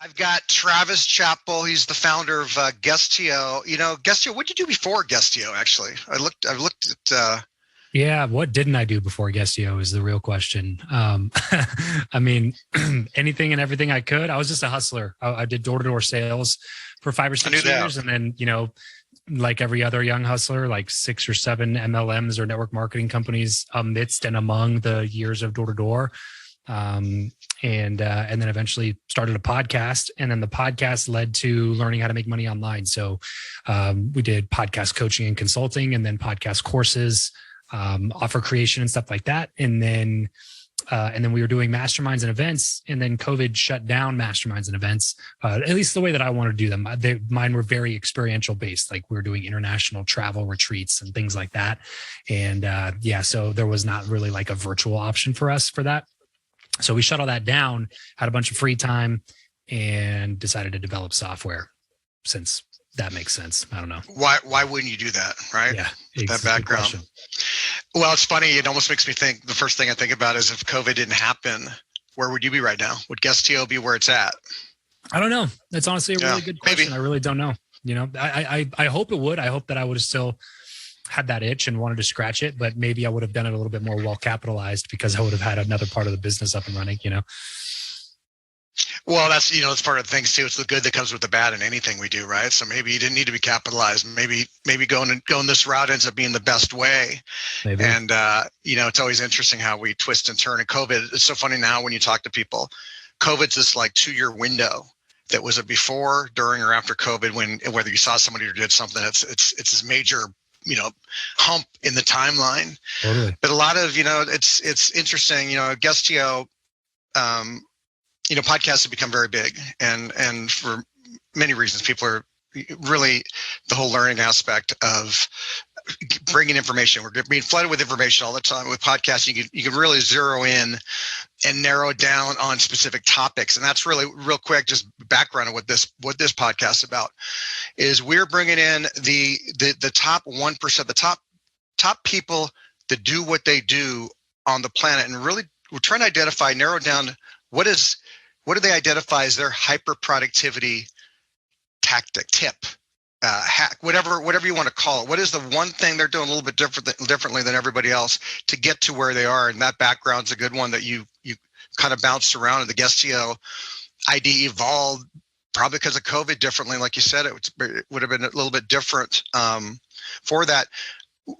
I've got Travis Chappell. He's the founder of Guestio. Guestio, what did you do before Guestio, actually? I've looked at... Yeah, what didn't I do before Guestio is the real question. I mean, anything and everything I could. I was just a hustler. I did door-to-door sales for 5 or 6 years. And then, like every other young hustler, like 6 or 7 MLMs or network marketing companies amidst and among the years of door-to-door. And then eventually started a podcast, and then the podcast led to learning how to make money online. So we did podcast coaching and consulting, and then podcast courses, offer creation and stuff like that. And then we were doing masterminds and events, and then COVID shut down masterminds and events, at least the way that I want to do them. Mine were very experiential based. Like we were doing international travel retreats and things like that. And so there was not really like a virtual option for us for that. So we shut all that down, had a bunch of free time, and decided to develop software, since that makes sense. I don't know. Why wouldn't you do that, right? Yeah. That background. Well, it's funny. It almost makes me think, the first thing I think about is if COVID didn't happen, where would you be right now? Would Guestio be where it's at? I don't know. That's honestly a really good question. Maybe. I really don't know. I hope it would. I hope that I would have still had that itch and wanted to scratch it, but maybe I would have done it a little bit more well capitalized, because I would have had another part of the business up and running, Well, that's, it's part of the things too. It's the good that comes with the bad in anything we do, right? So maybe you didn't need to be capitalized. Maybe going this route ends up being the best way. Maybe. And, it's always interesting how we twist and turn. And COVID, it's so funny now when you talk to people, COVID's this like 2-year window that was a before, during, or after COVID, whether you saw somebody or did something, it's this major hump in the timeline. Totally. But a lot of, it's interesting, Guestio, podcasts have become very big, and for many reasons, people are really, the whole learning aspect of bringing information. We're being flooded with information all the time. With podcasts, you can really zero in and narrow it down on specific topics. And that's really, real quick, just background on what this podcast is about, is we're bringing in the top 1%, the top people that do what they do on the planet. And really, we're trying to narrow down what do they identify as their hyper productivity tactic, tip, hack, whatever you want to call it. What is the one thing they're doing a little bit differently than everybody else to get to where they are? And that background's a good one that you kind of bounced around. And the Guestio ID evolved probably because of COVID differently. Like you said, it would have been a little bit different for that.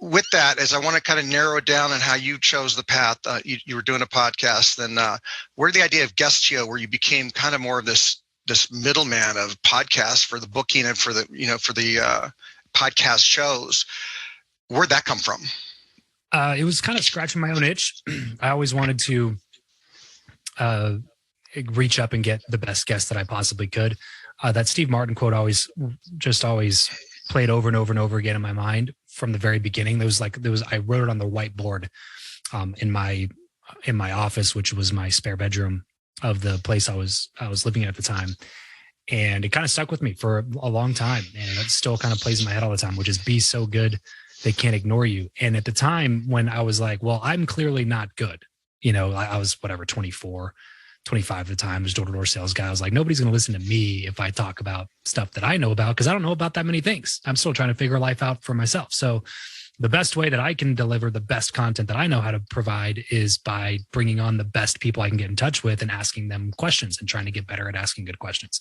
With that, as I want to kind of narrow it down on how you chose the path, you were doing a podcast, then where the idea of Guestio, where you became kind of more of this middleman of podcasts for the booking and for the podcast shows, where'd that come from? It was kind of scratching my own itch. I always wanted to reach up and get the best guest that I possibly could. That Steve Martin quote always played over and over and over again in my mind from the very beginning. I wrote it on the whiteboard in my office, which was my spare bedroom of the place I was living at the time. And it kind of stuck with me for a long time. And it still kind of plays in my head all the time, which is be so good they can't ignore you. And at the time when I was like, well, I'm clearly not good. I was 24, 25 at the time, was door-to-door sales guy. I was like, nobody's going to listen to me if I talk about stuff that I know about, because I don't know about that many things. I'm still trying to figure life out for myself. So the best way that I can deliver the best content that I know how to provide is by bringing on the best people I can get in touch with and asking them questions and trying to get better at asking good questions.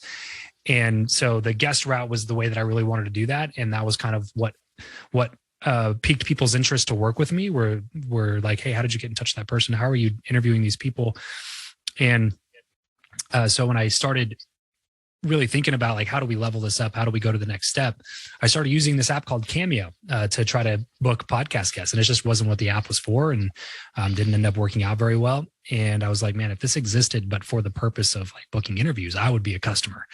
And so the guest route was the way that I really wanted to do that. And that was kind of what piqued people's interest to work with me. Were like, hey, how did you get in touch with that person? How are you interviewing these people? And so when I started really thinking about like, how do we level this up? How do we go to the next step? I started using this app called Cameo to try to book podcast guests. And it just wasn't what the app was for, and didn't end up working out very well. And I was like, man, if this existed, but for the purpose of like booking interviews, I would be a customer.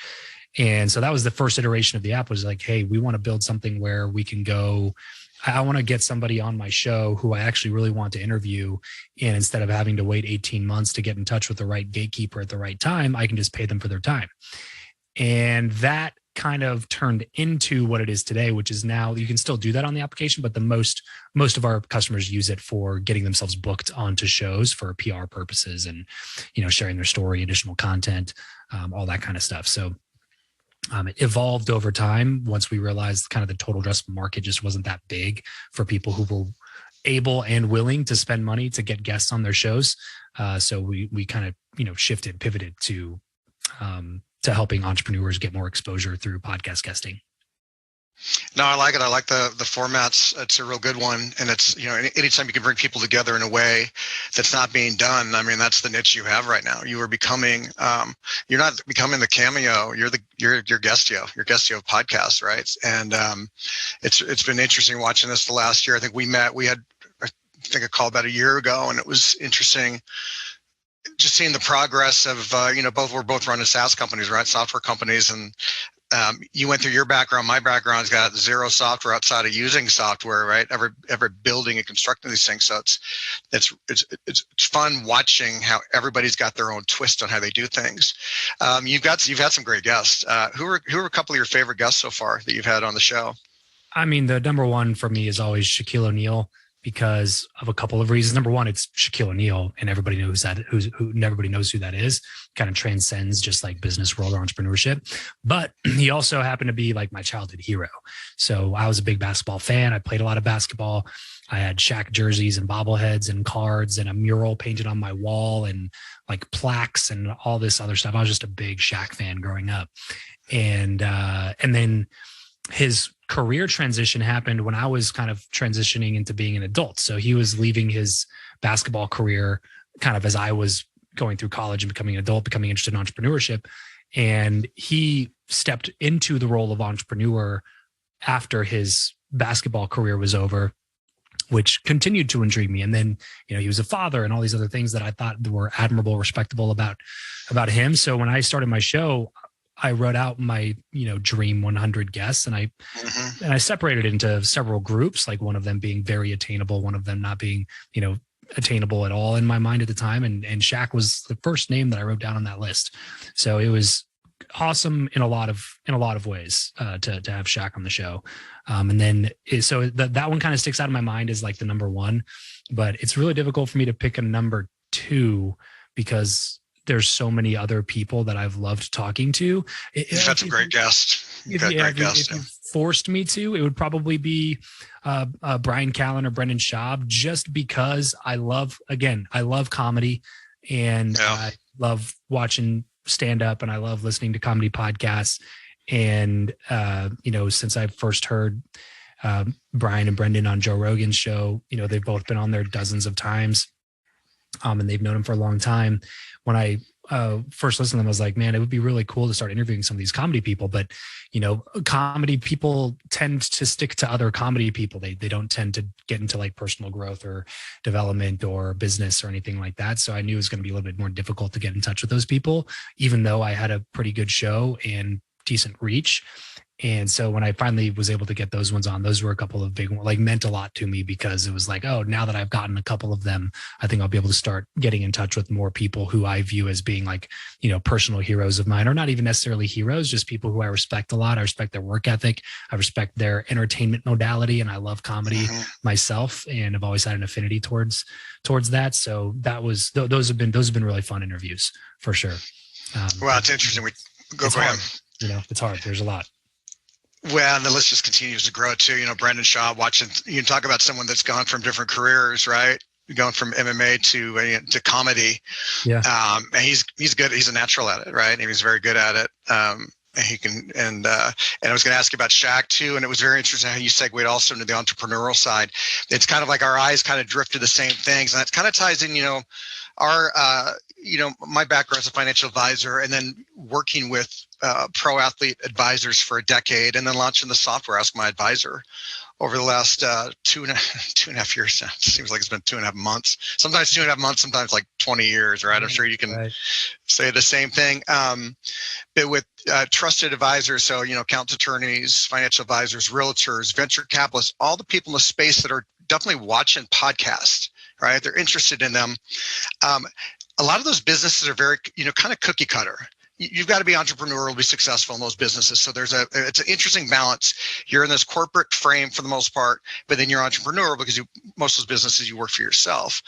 And so that was the first iteration of the app, was like, hey, we want to build something where we can go, I want to get somebody on my show who I actually really want to interview. And instead of having to wait 18 months to get in touch with the right gatekeeper at the right time, I can just pay them for their time. And that kind of turned into what it is today, which is now you can still do that on the application, but the most of our customers use it for getting themselves booked onto shows for PR purposes and, sharing their story, additional content, all that kind of stuff. So it evolved over time once we realized kind of the total addressable market just wasn't that big for people who were able and willing to spend money to get guests on their shows. So we kind of, pivoted to helping entrepreneurs get more exposure through podcast guesting. No, I like it. I like the formats. It's a real good one. And it's, anytime you can bring people together in a way that's not being done. I mean, that's the niche you have right now. You are becoming, you're not becoming the Cameo. You're Guestio. You're Guestio podcast, right? And it's been interesting watching this the last year. I think we had, I think a call about a year ago, and it was interesting just seeing the progress of, we're both running SaaS companies, right? Software companies. And you went through your background. My background's got zero software outside of using software, right? Ever building and constructing these things. So it's fun watching how everybody's got their own twist on how they do things. You've had some great guests. Who are a couple of your favorite guests so far that you've had on the show? I mean, the number one for me is always Shaquille O'Neal, because of a couple of reasons. Number one, it's Shaquille O'Neal, and everybody knows everybody knows who that is. Kind of transcends just like business world or entrepreneurship. But he also happened to be like my childhood hero. So I was a big basketball fan. I played a lot of basketball. I had Shaq jerseys and bobbleheads and cards and a mural painted on my wall and like plaques and all this other stuff. I was just a big Shaq fan growing up. And then his career transition happened when I was kind of transitioning into being an adult. So he was leaving his basketball career kind of as I was going through college and becoming an adult, becoming interested in entrepreneurship. And he stepped into the role of entrepreneur after his basketball career was over, which continued to intrigue me. And then, he was a father and all these other things that I thought were admirable, respectable about him. So when I started my show, I wrote out my, dream 100 guests, and I separated into several groups, like one of them being very attainable, one of them not being, attainable at all in my mind at the time. And Shaq was the first name that I wrote down on that list. So it was awesome in a lot of ways to have Shaq on the show. And then so that one kind of sticks out in my mind as like the number one, but it's really difficult for me to pick a number two because there's so many other people that I've loved talking to. You've had some great guests. If you forced me to, it would probably be Brian Callen or Brendan Schaub, just because I love comedy, and I love watching stand up, and I love listening to comedy podcasts. And, since I first heard Brian and Brendan on Joe Rogan's show, they've both been on there dozens of times. And they've known him for a long time. When I first listened to them, I was like, man, it would be really cool to start interviewing some of these comedy people. But, comedy people tend to stick to other comedy people. They don't tend to get into like personal growth or development or business or anything like that. So I knew it was going to be a little bit more difficult to get in touch with those people, even though I had a pretty good show and decent reach. And so when I finally was able to get those ones on, those were a couple of big ones, like meant a lot to me, because it was like, oh, now that I've gotten a couple of them, I think I'll be able to start getting in touch with more people who I view as being like, personal heroes of mine, or not even necessarily heroes, just people who I respect a lot. I respect their work ethic. I respect their entertainment modality, and I love comedy myself, and I've always had an affinity towards that. So those have been really fun interviews for sure. Well, it's interesting. Go ahead. It's hard. There's a lot. Well, and the list just continues to grow too. Brendan Schaub, watching, you talk about someone that's gone from different careers, right? Going from MMA to comedy. Yeah. And he's good. He's a natural at it, right? And he's very good at it. And he can, and I was going to ask you about Shaq too. And it was very interesting how you segued also into the entrepreneurial side. It's kind of like our eyes kind of drift to the same things. And that kind of ties in, our, my background as a financial advisor, and then working with pro athlete advisors for a decade, and then launching the software AskMyAdvisor over the last 2.5 years. It seems like it's been 2.5 months, sometimes 2.5 months, sometimes like 20 years, right? I'm sure you can say the same thing. But with trusted advisors, so, accountants, attorneys, financial advisors, realtors, venture capitalists, all the people in the space that are definitely watching podcasts, right? They're interested in them. A lot of those businesses are very, kind of cookie cutter. you've got to be entrepreneurial to be successful in those businesses. So it's an interesting balance. You're in this corporate frame for the most part, but then you're entrepreneurial because most of those businesses you work for yourself.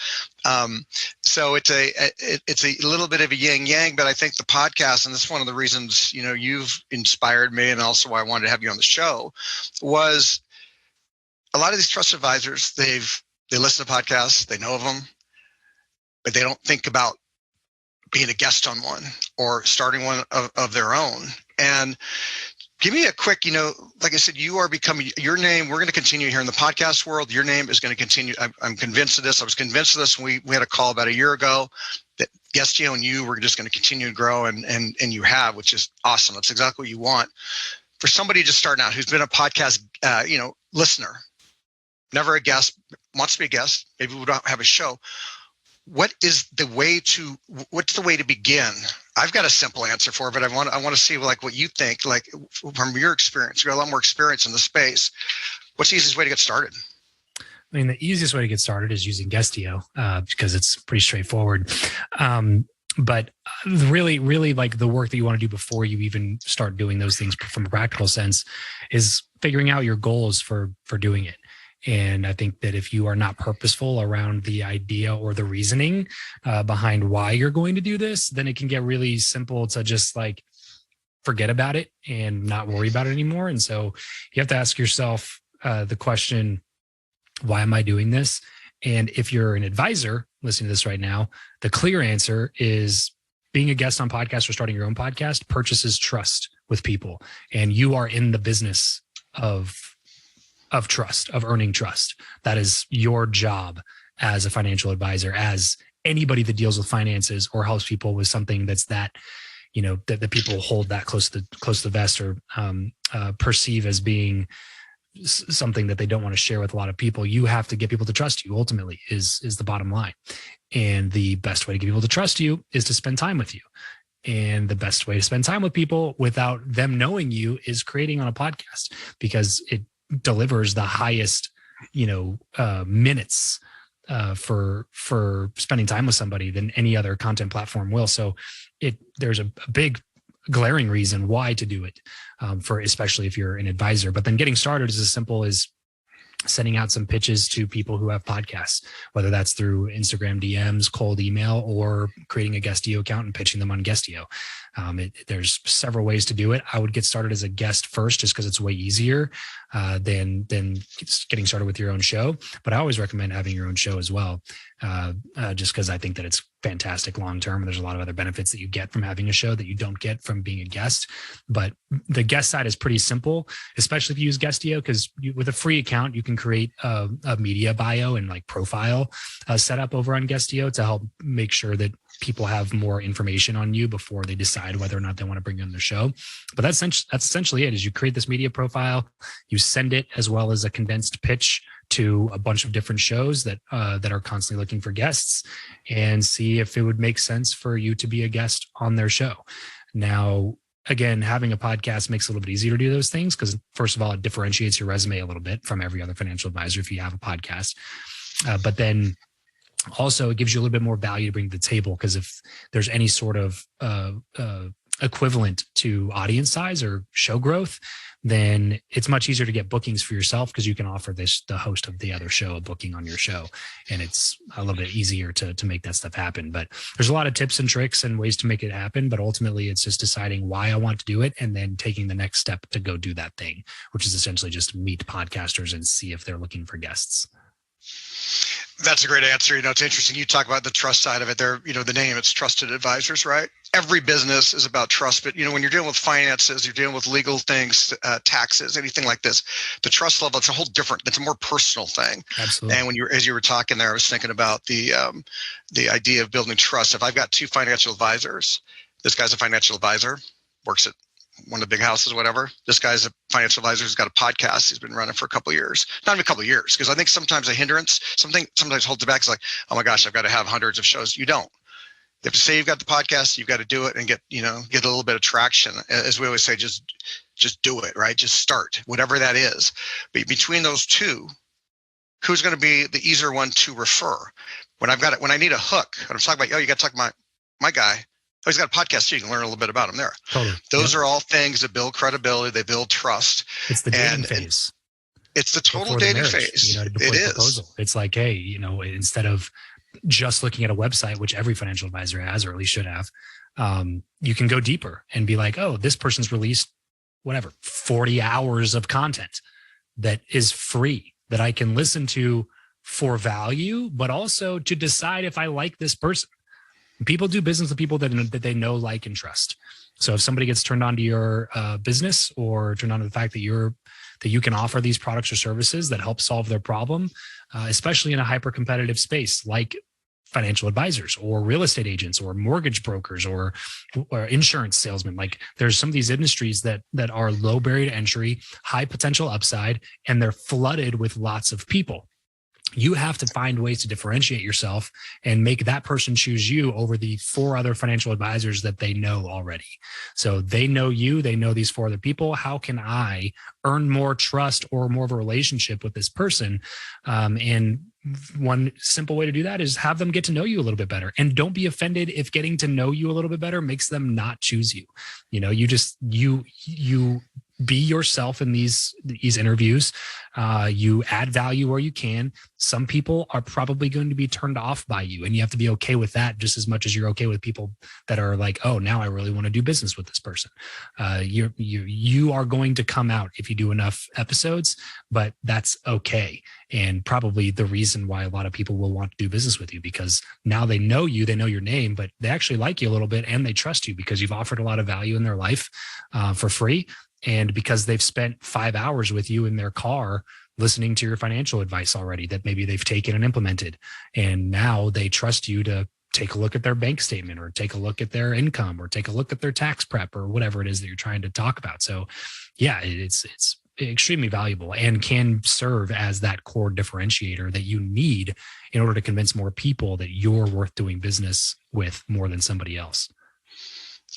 So it's a little bit of a yin yang, but I think the podcast, and this is one of the reasons, you've inspired me, and also why I wanted to have you on the show, was a lot of these trust advisors, they listen to podcasts, they know of them, but they don't think about being a guest on one or starting one of their own. And give me a quick, like I said, you are becoming your name. We're going to continue here in the podcast world. Your name is going to continue. I'm convinced of this. I was convinced of this when we had a call about a year ago that Guestio and you were just going to continue to grow, and you have, which is awesome. That's exactly what you want. For somebody just starting out who's been a podcast, listener, never a guest, wants to be a guest, maybe we don't have a show. What's the way to begin? I've got a simple answer for it, but I want to see what you think, like from your experience. You got a lot more experience in the space. What's the easiest way to get started? I mean, the easiest way to get started is using Guestio because it's pretty straightforward. But really, like the work that you want to do before you even start doing those things from a practical sense is figuring out your goals for doing it. And I think that if you are not purposeful around the idea or the reasoning behind why you're going to do this, then it can get really simple to just like forget about it and not worry about it anymore. And so you have to ask yourself the question, why am I doing this? And if you're an advisor listening to this right now, the clear answer is being a guest on podcasts or starting your own podcast purchases trust with people. And you are in the business of trust, of earning trust. That is your job as a financial advisor, as anybody that deals with finances or helps people with something that's that the people hold that close to the vest or perceive as being something that they don't want to share with a lot of people. You have to get people to trust you, ultimately, is the bottom line. And the best way to get people to trust you is to spend time with you. And the best way to spend time with people without them knowing you is creating on a podcast, because it delivers the highest, minutes for spending time with somebody than any other content platform will. So there's a big glaring reason why to do it, especially if you're an advisor. But then getting started is as simple as sending out some pitches to people who have podcasts, whether that's through Instagram DMs, cold email, or creating a Guestio account and pitching them on Guestio. There's several ways to do it. I would get started as a guest first, just because it's way easier than getting started with your own show. But I always recommend having your own show as well, just because I think that it's fantastic long term. There's a lot of other benefits that you get from having a show that you don't get from being a guest. But the guest side is pretty simple, especially if you use Guestio, because with a free account, you can create a media bio and like profile set up over on Guestio to help make sure that people have more information on you before they decide whether or not they want to bring you on their show. But that's essentially it. Is you create this media profile, you send it as well as a condensed pitch to a bunch of different shows that are constantly looking for guests, and see if it would make sense for you to be a guest on their show. Now, again, having a podcast makes it a little bit easier to do those things because, first of all, it differentiates your resume a little bit from every other financial advisor if you have a podcast. But then also, it gives you a little bit more value to bring to the table, because if there's any sort of equivalent to audience size or show growth, then it's much easier to get bookings for yourself, because you can offer the host of the other show a booking on your show, and it's a little bit easier to make that stuff happen. But there's a lot of tips and tricks and ways to make it happen, but ultimately it's just deciding why I want to do it and then taking the next step to go do that thing, which is essentially just meet podcasters and see if they're looking for guests. That's a great answer. It's interesting. You talk about the trust side of it there. The name, it's Trusted Advisors, right? Every business is about trust, but when you're dealing with finances, you're dealing with legal things, taxes, anything like this, the trust level, it's a whole different, it's a more personal thing. Absolutely. And as you were talking there, I was thinking about the idea of building trust. If I've got two financial advisors, this guy's a financial advisor, works at one of the big houses, whatever. This guy's a financial advisor who's got a podcast he's been running for a couple of years. Not even a couple of years, because I think sometimes a hindrance, sometimes holds it back. It's like, oh my gosh, I've got to have hundreds of shows. You don't. You have to say you've got the podcast, you've got to do it and get a little bit of traction. As we always say, just do it, right? Just start, whatever that is. But between those two, who's going to be the easier one to refer? When I need a hook, when I'm talking about, you got to talk to my guy. he's got a podcast too. You can learn a little bit about him there. Totally. Those are all things that build credibility. They build trust. It's the dating phase. It's the total dating phase. Before the proposal. It's like, hey, instead of just looking at a website, which every financial advisor has, or at least should have, you can go deeper and be like, oh, this person's released 40 hours of content that is free that I can listen to for value, but also to decide if I like this person. People do business with people that they know, like, and trust. So if somebody gets turned on to your business, or turned on to the fact that you can offer these products or services that help solve their problem, especially in a hyper competitive space like financial advisors or real estate agents or mortgage brokers or insurance salesmen. Like, there's some of these industries that are low barrier to entry, high potential upside, and they're flooded with lots of people. You have to find ways to differentiate yourself and make that person choose you over the 4 other financial advisors that they know already. So they know you, they know these 4 other people. How can I earn more trust or more of a relationship with this person? And one simple way to do that is have them get to know you a little bit better. And don't be offended if getting to know you a little bit better makes them not choose you. You be yourself in these interviews. You add value where you can. Some people are probably going to be turned off by you, and you have to be okay with that just as much as you're okay with people that are like, oh, now I really want to do business with this person. You are going to come out if you do enough episodes, but that's okay. And probably the reason why a lot of people will want to do business with you, because now they know you, they know your name, but they actually like you a little bit, and they trust you because you've offered a lot of value in their life for free. And because they've spent 5 hours with you in their car listening to your financial advice already that maybe they've taken and implemented. And now they trust you to take a look at their bank statement, or take a look at their income, or take a look at their tax prep, or whatever it is that you're trying to talk about. So yeah, it's extremely valuable and can serve as that core differentiator that you need in order to convince more people that you're worth doing business with more than somebody else.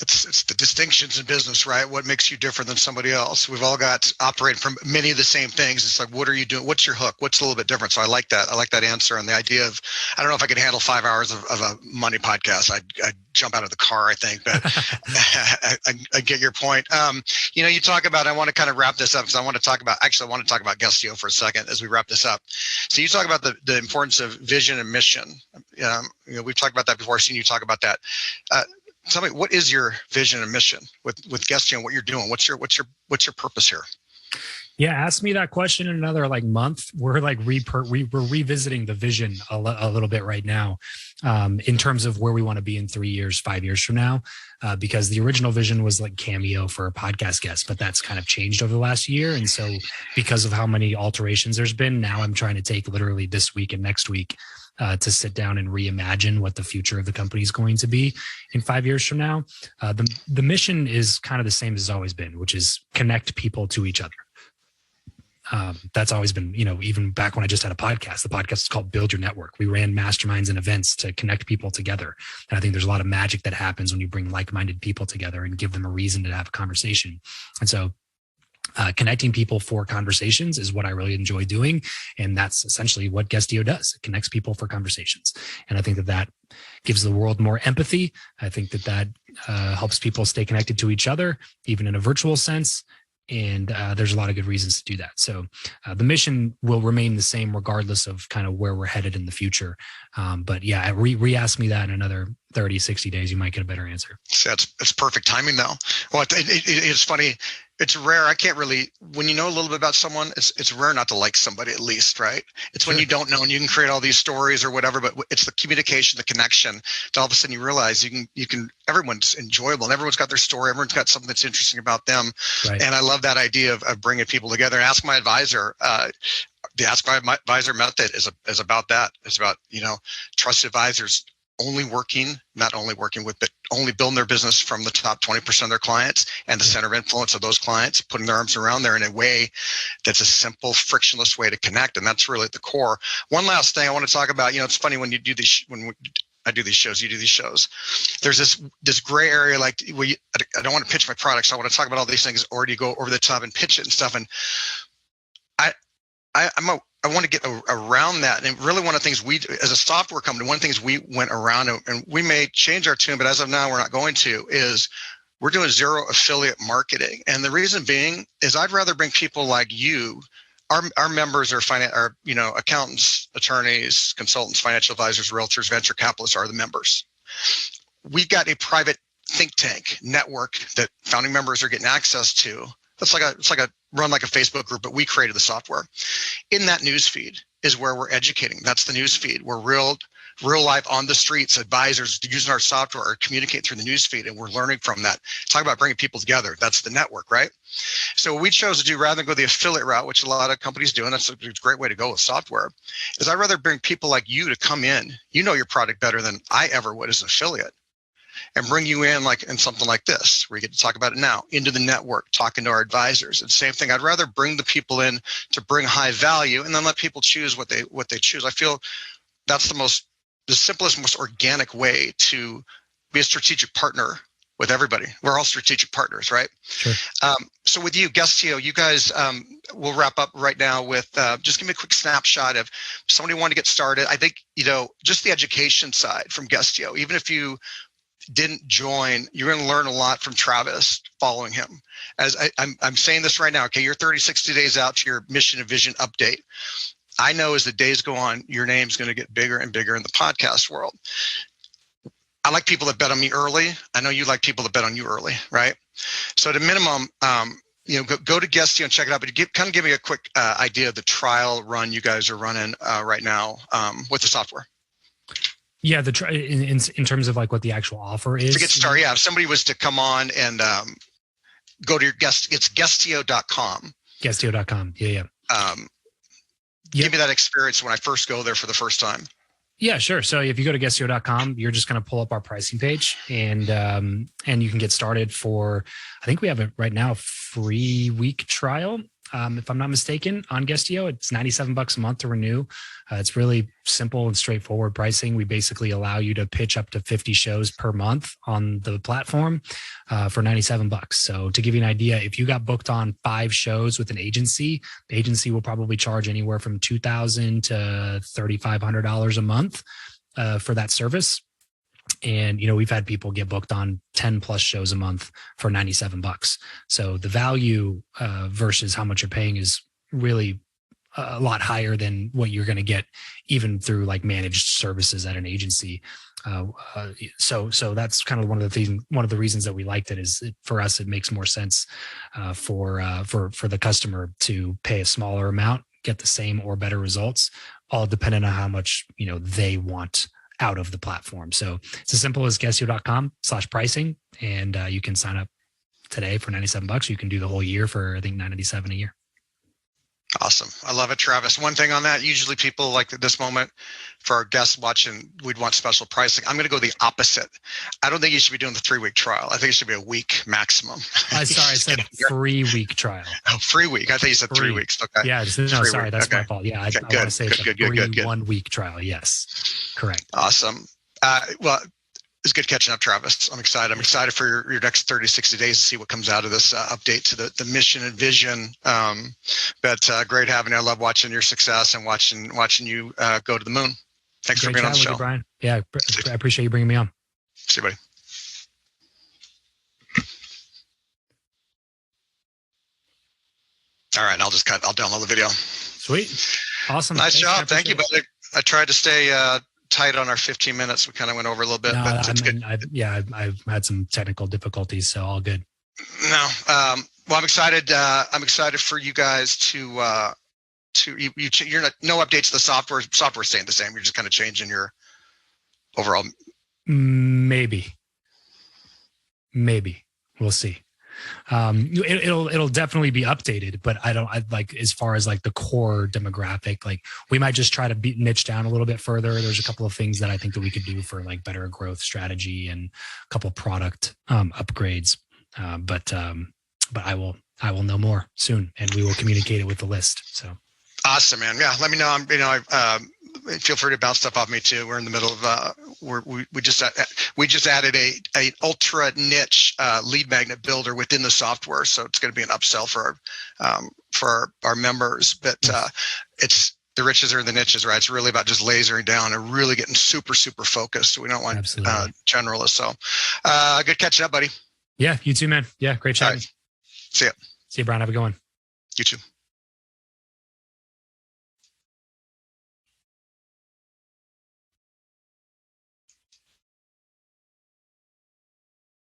It's the distinctions in business, right? What makes you different than somebody else? We've all got operated from many of the same things. It's like, what are you doing? What's your hook? What's a little bit different? So I like that. I like that answer. And the idea of, I don't know if I could handle 5 hours of a money podcast. I'd jump out of the car, I think, but I get your point. You talk about, I want to kind of wrap this up because I want to talk about Guestio for a second as we wrap this up. So you talk about the importance of vision and mission. We've talked about that before. I've seen you talk about that. Tell me, what is your vision and mission with Guestio and what you're doing? What's your purpose here? Yeah, ask me that question in another month. We're we're revisiting the vision a little bit right now, in terms of where we want to be in 3 years, 5 years from now, because the original vision was like Cameo for a podcast guest, but that's kind of changed over the last year. And so because of how many alterations there's been, now I'm trying to take literally this week and next week to sit down and reimagine what the future of the company is going to be in 5 years from now. The mission is kind of the same as it's always been, which is connect people to each other. That's always been, even back when I just had a podcast. The podcast is called Build Your Network. We ran masterminds and events to connect people together. And I think there's a lot of magic that happens when you bring like-minded people together and give them a reason to have a conversation. And so connecting people for conversations is what I really enjoy doing. And that's essentially what Guestio does. It connects people for conversations. And I think that gives the world more empathy. I think that helps people stay connected to each other, even in a virtual sense. And there's a lot of good reasons to do that. So the mission will remain the same regardless of kind of where we're headed in the future. But yeah, re-ask me that in another 30, 60 days, you might get a better answer. That's perfect timing though. Well, it's funny. It's rare. I can't really, when you know a little bit about someone, it's rare not to like somebody at least, right? It's when you don't know and you can create all these stories or whatever, but it's the communication, the connection. All of a sudden you realize everyone's enjoyable and everyone's got their story. Everyone's got something that's interesting about them. Right. And I love that idea of bringing people together. And Ask My Advisor, the Ask My Advisor method is about that. It's about, trusted advisors not only working with, but only building their business from the top 20% of their clients and the center of influence of those clients, putting their arms around there in a way that's a simple, frictionless way to connect. And that's really at the core. One last thing I want to talk about, it's funny when you do these, I do these shows, you do these shows, there's this gray area, like I don't want to pitch my products. I want to talk about all these things, or do you go over the top and pitch it and stuff. And I want to get around that. And really one of the things we, as a software company, one of the things we went around, and we may change our tune, but as of now, we're not going to, is we're doing zero affiliate marketing. And the reason being is I'd rather bring people like you. Our members are accountants, attorneys, consultants, financial advisors, realtors, venture capitalists are the members. We've got a private think tank network that founding members are getting access to. It's like a run like a Facebook group, but we created the software. In that news feed is where we're educating. That's the news feed. We're real life on the streets, advisors using our software or communicate through the news feed, and we're learning from that. Talk about bringing people together. That's the network, right? So what we chose to do, rather than go the affiliate route, which a lot of companies do, and that's a great way to go with software, is I'd rather bring people like you to come in. You know your product better than I ever would as an affiliate, and bring you in in something like this, where you get to talk about it now, into the network, talking to our advisors. And same thing, I'd rather bring the people in to bring high value and then let people choose what they choose. I feel that's the simplest, most organic way to be a strategic partner with everybody. We're all strategic partners, right? Sure. So with you, Guestio, you guys, we'll wrap up right now with just give me a quick snapshot of somebody wanting to get started. I think, just the education side from Guestio, even if you didn't join, you're going to learn a lot from Travis following him. As I'm saying this right now, okay, you're 30, 60 days out to your mission and vision update. I know as the days go on, your name's going to get bigger and bigger in the podcast world. I like people that bet on me early. I know you like people that bet on you early, right? So at a minimum, go to Guestio and check it out, but give me a quick idea of the trial run you guys are running right now with the software. Yeah, in terms of what the actual offer is. To get started, yeah. If somebody was to come on and go to your it's Guestio.com. Guestio.com, yeah. Give me that experience when I first go there for the first time. Yeah, sure. So if you go to Guestio.com, you're just going to pull up our pricing page, and you can get started for, I think we have it right now, free week trial. If I'm not mistaken, on Guestio, it's $97 a month to renew. It's really simple and straightforward pricing. We basically allow you to pitch up to 50 shows per month on the platform for $97. So to give you an idea, if you got booked on 5 shows with an agency, the agency will probably charge anywhere from $2,000 to $3,500 a month for that service. And, we've had people get booked on 10 plus shows a month for $97. So the value versus how much you're paying is really a lot higher than what you're going to get even through managed services at an agency. So that's kind of one of the reasons that we liked it is for us, it makes more sense for the customer to pay a smaller amount, get the same or better results, all depending on how much, they want out of the platform. So it's as simple as Guestio.com/pricing, and you can sign up today for $97. You can do the whole year for, I think, $97 a year. Awesome. I love it, Travis. One thing on that, usually people at this moment for our guests watching, we'd want special pricing. I'm going to go the opposite. I don't think you should be doing the 3-week trial. I think it should be a week maximum. Sorry, I said free week trial. Oh, free week. I think you said 3 weeks. Okay. Yeah. Sorry. That's my fault. Yeah. I want to say it's a free 1 week trial. Yes. Correct. Awesome. Well, it's good catching up, Travis. I'm excited. I'm excited for your next 30, 60 days to see what comes out of this update to the mission and vision. But great having you. I love watching your success and watching you go to the moon. Thanks for being on the show, Brian. Yeah, I appreciate you bringing me on. See you, buddy. All right, I'll download the video. Sweet. Awesome. Nice job. Thank you, buddy. I tried to stay tight on our 15 minutes. We kind of went over a little bit, but it's good. I've had some technical difficulties, so all good. No. Well, I'm excited. I'm excited for you guys to you're not, no updates to the software. Software's staying the same. You're just kind of changing your overall. Maybe we'll see. It'll definitely be updated, but I like, as far as the core demographic, we might just try to niche down a little bit further. There's a couple of things that I think that we could do for better growth strategy and a couple product upgrades. But I will know more soon, and we will communicate it with the list. So awesome, man. Yeah, let me know. Feel free to bounce stuff off me too. We're in the middle of we just added a ultra niche lead magnet builder within the software, so it's going to be an upsell for our members. But it's the riches are in the niches, right? It's really about just lasering down and really getting super, super focused. We don't want generalists. So good catching up, buddy. Yeah, you too, man. Yeah, great chatting. Right. See ya. See you, Brian. Have a good one. You too.